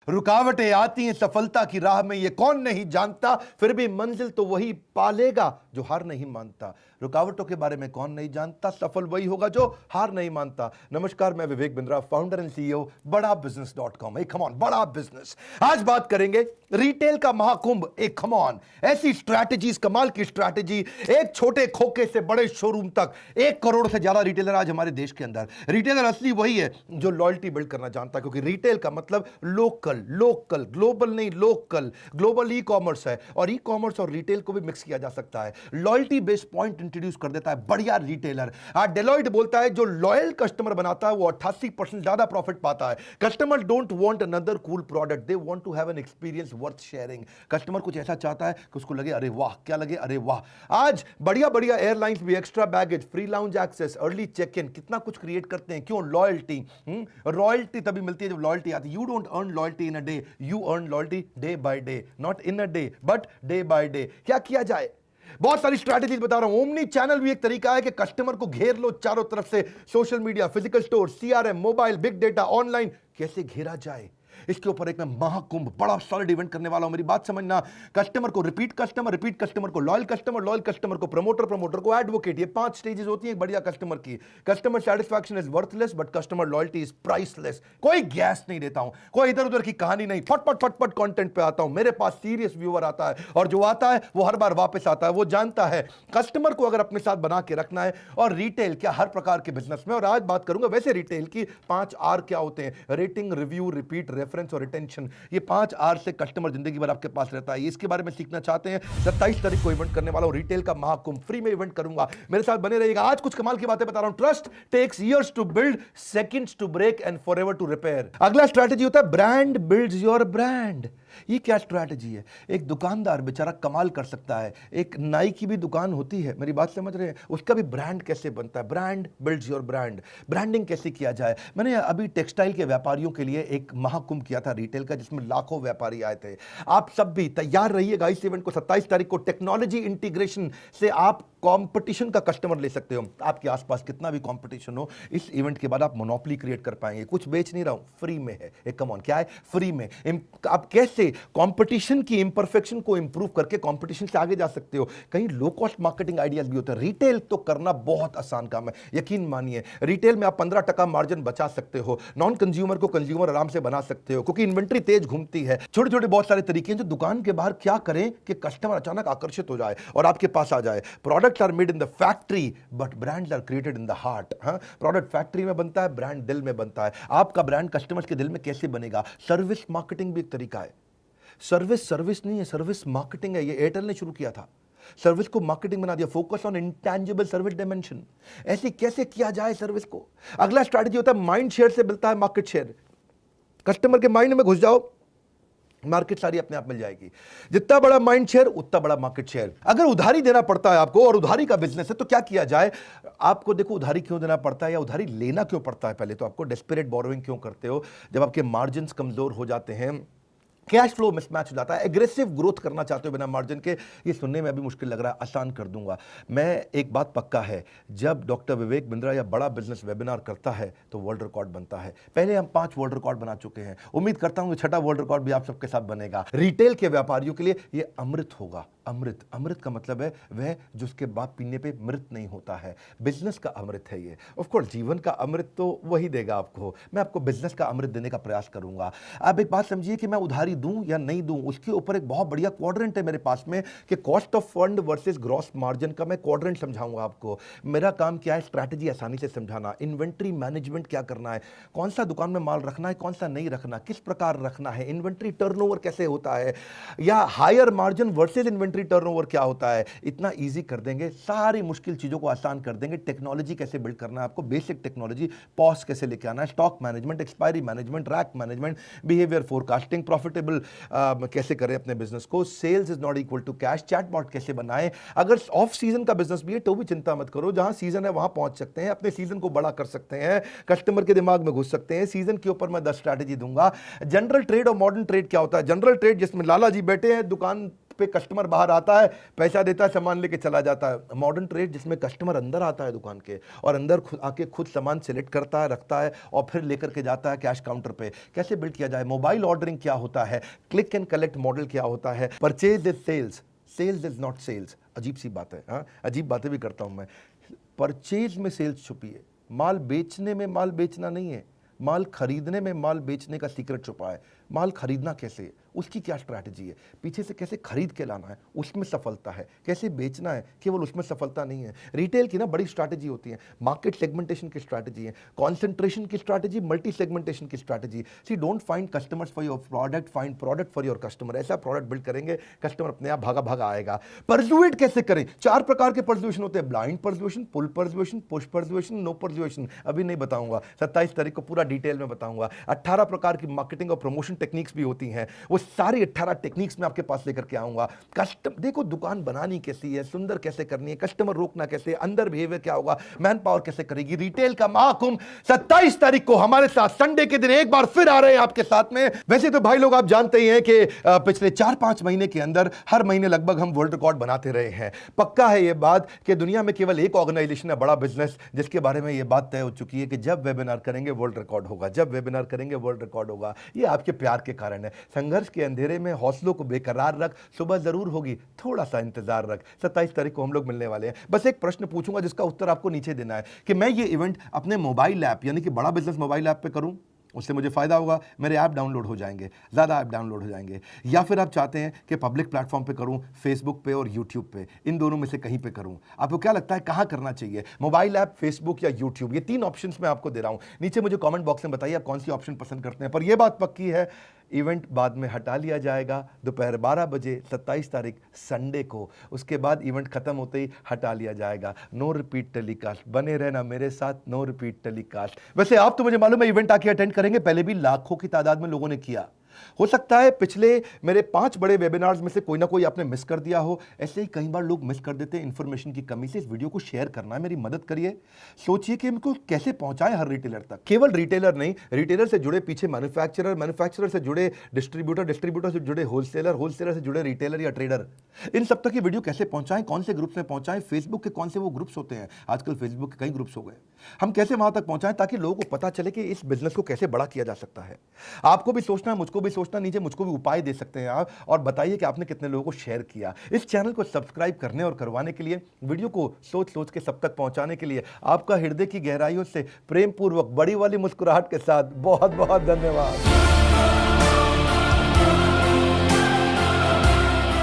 रुकावटें आती हैं सफलता की राह में, ये कौन नहीं जानता, फिर भी मंजिल तो वही पालेगा जो हार नहीं मानता। रुकावटों के बारे में कौन नहीं जानता, सफल वही होगा जो हार नहीं मानता। नमस्कार, मैं Vivek Bindra, founder and CEO बड़ा बिजनेस.com। एक कम ऑन बड़ा बिजनेस। आज बात करेंगे रिटेल का महाकुंभ। एक कम ऑन ऐसी स्ट्रैटेजीज, कमाल की स्ट्रैटेजी, एक छोटे खोखे से बड़े शोरूम तक 1 करोड़ से ज्यादा रिटेलर आज हमारे देश के अंदर। रिटेलर असली वही है जो लॉयल्टी बिल्ड करना जानता है, क्योंकि रिटेल का मतलब लोकल, लोकल, ग्लोबल नहीं, लोकल। ग्लोबल ई कॉमर्स है और ई कॉमर्स और रिटेल को भी मिक्स किया जा सकता है। लॉयल्टी बेस्ड पॉइंट इंट्रोड्यूस कर देता है बढ़िया रिटेलर। आज डेलॉयट बोलता है जो लॉयल कस्टमर बनाता है वो 88% ज्यादा प्रॉफिट पाता है। Customer don't want another cool product, they want to have an experience worth sharing. Customer कुछ ऐसा चाहता है कि उसको लगे अरे वाह, क्या लगे अरे वाह। आज बढ़िया बढ़िया एयरलाइंस भी extra baggage, free lounge access, early check in, कितना कुछ क्रिएट करते हैं। क्यों? लॉयल्टी। रॉयल्टी तभी मिलती है जब लॉयल्टी आती है। You don't earn loyalty in a day, you earn loyalty day by day, not in a day but day by day। क्या किया जाए? बहुत सारी स्ट्रैटेजीज बता रहा हूं। ओमनी चैनल भी एक तरीका है कि कस्टमर को घेर लो चारों तरफ से। Social media, physical store, CRM, mobile, big data, online, कैसे घेरा जाए इसके ऊपर एक मैं महाकुंभ, बड़ा सॉलिड इवेंट करने वाला हूं। मेरी बात समझना। कस्टमर को रिपीट कस्टमर, रिपीट कस्टमर को लॉयल कस्टमर, लॉयल कस्टमर को प्रमोटर, प्रमोटर को एडवोकेट। ये 5 स्टेजेस होती है एक बढ़िया कस्टमर की। Customer satisfaction is worthless but customer loyalty is priceless. कोई गैस नहीं देता हूं, कोई इधर उधर की कहानी नहीं, फटफट फटफट कंटेंट पे आता हूं। मेरे पास सीरियस व्यूअर आता है और जो आता है वो हर बार वापस आता है। वो जानता है कस्टमर को अगर अपने साथ बना के रखना है। और रिटेल क्या, हर प्रकार के बिजनेस में। और आज बात करूंगा वैसे रिटेल की 5 आर क्या होते हैं। रेटिंग, रिव्यू, रिपीट, रेफरेंस और रिटेंशन। ये 5 आर से कस्टमर जिंदगी भर आपके पास रहता है। इसके बारे में सीखना चाहते हैं, 27 तारीख को इवेंट करने वाला हूं, रिटेल का महाकुंभ। फ्री में इवेंट करूंगा, मेरे साथ बने रहिएगा। आज कुछ कमाल की बातें बता रहा हूं। Trust takes years to build, seconds to break and forever to repair. अगला स्ट्रैटेजी होता है ब्रांड बिल्ड्स योर ब्रांड। ये क्या स्ट्रैटेजी है? एक दुकानदार बेचारा कमाल कर सकता है। एक नाई की भी दुकान होती है, मेरी बात समझ रहे हैं, उसका भी ब्रांड कैसे बनता है। Brand builds your brand. Branding कैसे किया जाए। मैंने अभी टेक्सटाइल के व्यापारियों के लिए एक महाकुंभ किया था रिटेल का, जिसमें लाखों व्यापारी आए थे। आप सब भी तैयार रहिएगा इस इवेंट को। 27 तारीख को टेक्नोलॉजी इंटीग्रेशन से आप कंपटीशन का कस्टमर ले सकते हो। आपके आसपास कितना भी कंपटीशन हो, इस इवेंट के बाद आप मोनोपोली क्रिएट कर पाएंगे। कुछ बेच नहीं रहा हूं, फ्री में है। एक कम ऑन, क्या है? फ्री में। आप कैसे कंपटीशन की इंपरफेक्शन को इंप्रूव करके कंपटीशन से आगे जा सकते हो। कहीं लो कॉस्ट मार्केटिंग आइडियाज भी होते हैं। रिटेल तो करना बहुत आसान काम है, यकीन मानिए। रिटेल में आप 15% मार्जिन बचा सकते हो। नॉन कंज्यूमर को कंज्यूमर आराम से बना सकते हो, क्योंकि इन्वेंट्री तेज घूमती है। छोटे छोटे बहुत सारे तरीके हैं जो दुकान के बाहर क्या करें कि कस्टमर अचानक आकर्षित हो जाए और आपके पास आ जाए। Products are made in the factory but brands are created in the heart. Product factory में बनता है, ब्रांड दिल में बनता है। आपका ब्रांड कस्टमर्स के दिल में कैसे बनेगा? सर्विस मार्केटिंग भी एक तरीका है। सर्विस नहीं है, सर्विस मार्केटिंग है। ये एयरटेल ने शुरू किया था, सर्विस को मार्केटिंग बना दिया। Focus on intangible service dimension. ऐसे कैसे किया जाए सर्विस को? अगला स्ट्रैटेजी होता है माइंड शेयर से मिलता है मार्केट शेयर। कस्टमर के माइंड में घुस जाओ, मार्केट सारी अपने आप मिल जाएगी। जितना बड़ा माइंड शेयर उतना बड़ा मार्केट शेयर। अगर उधारी देना पड़ता है आपको और उधारी का बिजनेस है तो क्या किया जाए? आपको देखो, उधारी क्यों देना पड़ता है या उधारी लेना क्यों पड़ता है? पहले तो आपको डेस्परेट बोरोइंग क्यों करते हो? जब आपके मार्जिन कमजोर हो जाते हैं, कैश फ्लो मिसमैच हो जाता है, एग्रेसिव ग्रोथ करना चाहते हो बिना मार्जिन के। ये सुनने में अभी मुश्किल लग रहा है, आसान कर दूंगा मैं। एक बात पक्का है, जब डॉक्टर विवेक बिंद्रा या बड़ा बिजनेस वेबिनार करता है तो वर्ल्ड रिकॉर्ड बनता है। पहले हम 5 वर्ल्ड रिकॉर्ड बना चुके हैं, उम्मीद करता हूं कि 6ठा वर्ल्ड रिकॉर्ड भी आप सबके साथ बनेगा। रिटेल के व्यापारियों के लिए ये अमृत होगा। अमृत, अमृत का मतलब है वह जो उसके बाद पीने पे मृत नहीं होता है। बिजनेस का अमृत है ये। ऑफ कोर्स जीवन का अमृत तो वही देगा आपको। मैं आपको बिजनेस का अमृत देने का प्रयास करूंगा। आप एक बात समझिए कि मैं उधारी दूं या नहीं दूं, उसके ऊपर एक बहुत बढ़िया क्वाड्रेंट है मेरे पास में कि cost of fund versus gross margin का मैं क्वाड्रेंट समझाऊंगा आपको। मेरा काम क्या है? स्ट्रैटेजी आसानी से समझाना। इन्वेंट्री मैनेजमेंट क्या करना है, कौन सा दुकान में माल रखना है, कौन सा नहीं रखना, किस प्रकार रखना है, इन्वेंट्री टर्नओवर कैसे होता है, या higher margin versus inventory turnover क्या होता है। इतना इजी कर देंगे, सारी मुश्किल चीजों को आसान कर देंगे। टेक्नोलॉजी कैसे बिल्ड करना है आपको, बेसिक टेक्नोलॉजी, पॉस कैसे लेके आना है, stock management, expiry management, rack management, behaviour forecasting, profitable कैसे करें अपने बिजनेस को, sales is not equal to cash, chatbot कैसे बनाएं। अगर ऑफ सीजन का बिजनेस भी है तो भी चिंता मत करो, जहां सीजन है वहां पहुंच सकते हैं, अपने सीजन को बड़ा कर सकते हैं, कस्टमर के दिमाग में घुस सकते हैं। सीजन के ऊपर मैं 10 स्ट्रैटेजी दूंगा। जनरल ट्रेड और मॉडर्न ट्रेड क्या होता है? जनरल ट्रेड जिसमें लाला जी बैठे हैं दुकान पे कस्टमर बाहर आता है, पैसा देता है, सामान लेके चला जाता है। मॉडर्न ट्रेड जिसमें कस्टमर अंदर आता है दुकान के और अंदर आके खुद सामान सिलेक्ट करता है, रखता है और फिर लेकर के जाता है कैश काउंटर पे। कैसे बिल्ड किया जाए? मोबाइल ऑर्डरिंग क्या होता है? क्लिक एंड कलेक्ट मॉडल क्या होता है? Purchase is sales, sales is not sales. अजीब सी बात है, हाँ, अजीब बातें भी करता हूं मैं। परचेज में सेल्स छुपी है, माल बेचने में माल बेचना नहीं है, माल खरीदने में माल बेचने का सीक्रेट छुपा है। माल खरीदना कैसे है, उसकी क्या स्ट्रैटेजी है, पीछे से कैसे खरीद के लाना है, उसमें सफलता है। कैसे बेचना है, केवल उसमें सफलता नहीं है। रिटेल की ना बड़ी स्ट्रैटेजी होती है, मार्केट सेगमेंटेशन की स्ट्रैटेजी है, कॉन्सेंट्रेशन की स्ट्रैटेजी, मल्टी सेगमेंटेशन की strategy. See don't find customers for your product, find product for your customer. ऐसा प्रोडक्ट बिल्ड करेंगे कस्टमर अपने आप भागा भागा आएगा। परसुएट कैसे करें? 4 प्रकार के परसुएशन होते हैं, blind persuasion, pull persuasion, push persuasion, no persuasion. अभी नहीं बताऊंगा, 27 तारीख को पूरा डिटेल में बताऊंगा। 18 प्रकार की मार्केटिंग और प्रमोशन टेक्निक्स भी होती हैं, वो सारी 18 टेक्निक्स में आपके पास लेकर के आऊंगा। देखो दुकान बनानी कैसी है, सुंदर कैसे करनी है, कस्टमर रोकना कैसे, अंदर बिहेवियर क्या होगा, मैन पावर कैसे करेगी। रिटेल का महाकुंभ 27 तारीख को हमारे साथ संडे के दिन एक बार फिर आ रहे हैं आपके साथ में। वैसे तो भाई लोग आप जानते ही हैं कि पिछले 4-5 महीने के अंदर हर महीने लगभग हम वर्ल्ड रिकॉर्ड बनाते रहे हैं। पक्का है ये बात कि दुनिया में केवल एक ऑर्गेनाइजेशन है, बड़ा बिजनेस, जिसके बारे में ये बात तय हो चुकी है कि जब वेबिनार करेंगे वर्ल्ड रिकॉर्ड होगा, जब वेबिनार करेंगे वर्ल्ड रिकॉर्ड होगा। ये आपके प्यार के कारण है। संघर्ष के अंधेरे में हौसलों को बेकरार रख, सुबह जरूर होगी, थोड़ा सा इंतजार रख। 27 तारीख को हम लोग मिलने वाले हैं। बस एक प्रश्न पूछूंगा जिसका उत्तर आपको नीचे देना है कि मैं ये इवेंट अपने मोबाइल ऐप यानी कि बड़ा बिजनेस मोबाइल ऐप पे करूं, उससे मुझे फायदा होगा, मेरे ऐप डाउनलोड हो जाएंगे, ज़्यादा ऐप डाउनलोड हो जाएंगे, या फिर आप चाहते हैं कि पब्लिक प्लेटफॉर्म पे करूं, फेसबुक पे और यूट्यूब पे, इन दोनों में से कहीं पे करूं? आपको क्या लगता है कहां करना चाहिए? मोबाइल ऐप, फेसबुक या यूट्यूब? ये 3 ऑप्शंस मैं आपको दे रहा हूं। नीचे मुझे कमेंट बॉक्स में बताइए आप कौन सी ऑप्शन पसंद करते हैं। पर यह बात पक्की है, इवेंट बाद में हटा लिया जाएगा दोपहर 12 बजे 27 तारीख संडे को। उसके बाद इवेंट खत्म होते ही हटा लिया जाएगा। No repeat telecast. बने रहना मेरे साथ, नो रिपीट टेलीकास्ट। वैसे आप तो मुझे मालूम है इवेंट आके अटेंड करेंगे, पहले भी लाखों की तादाद में लोगों ने किया। हो सकता है पिछले मेरे 5 बड़े वेबिनार्स में से कोई ना कोई आपने मिस कर दिया हो। ऐसे ही कई बार लोग मिस कर देते हैं इंफॉर्मेशन की कमी से। इस वीडियो को शेयर करना है, मेरी मदद करिए। सोचिए कि इनको कैसे पहुंचाएं हर रिटेलर तक। केवल रिटेलर नहीं, रिटेलर से जुड़े पीछे मैन्युफैक्चरर, मैन्युफैक्चरर से जुड़े डिस्ट्रीब्यूटर, डिस्ट्रीब्यूटर से जुड़े होलसेलर, होलसेलर से जुड़े रिटेलर या ट्रेडर। इन सब तक ये वीडियो कैसे पहुंचाएं, कौन से ग्रुप्स में पहुंचाएं, फेसबुक के कौन से वो ग्रुप्स होते हैं, आजकल फेसबुक के कई ग्रुप्स हो गए, हम कैसे वहां तक पहुंचाएं ताकि लोगों को पता चले कि इस बिजनेस को कैसे बड़ा किया जा सकता है। आपको भी सोचना है, मुझको भी सोचना, नीचे मुझको भी उपाय दे सकते हैं आप, और बताइए कि आपने कितने लोगों को शेयर किया। इस चैनल को सब्सक्राइब करने और करवाने के लिए, वीडियो को सोच सोच के सब तक पहुंचाने के लिए आपका हृदय की गहराइयों से प्रेम पूर्वक बड़ी वाली मुस्कुराहट के साथ बहुत बहुत धन्यवाद।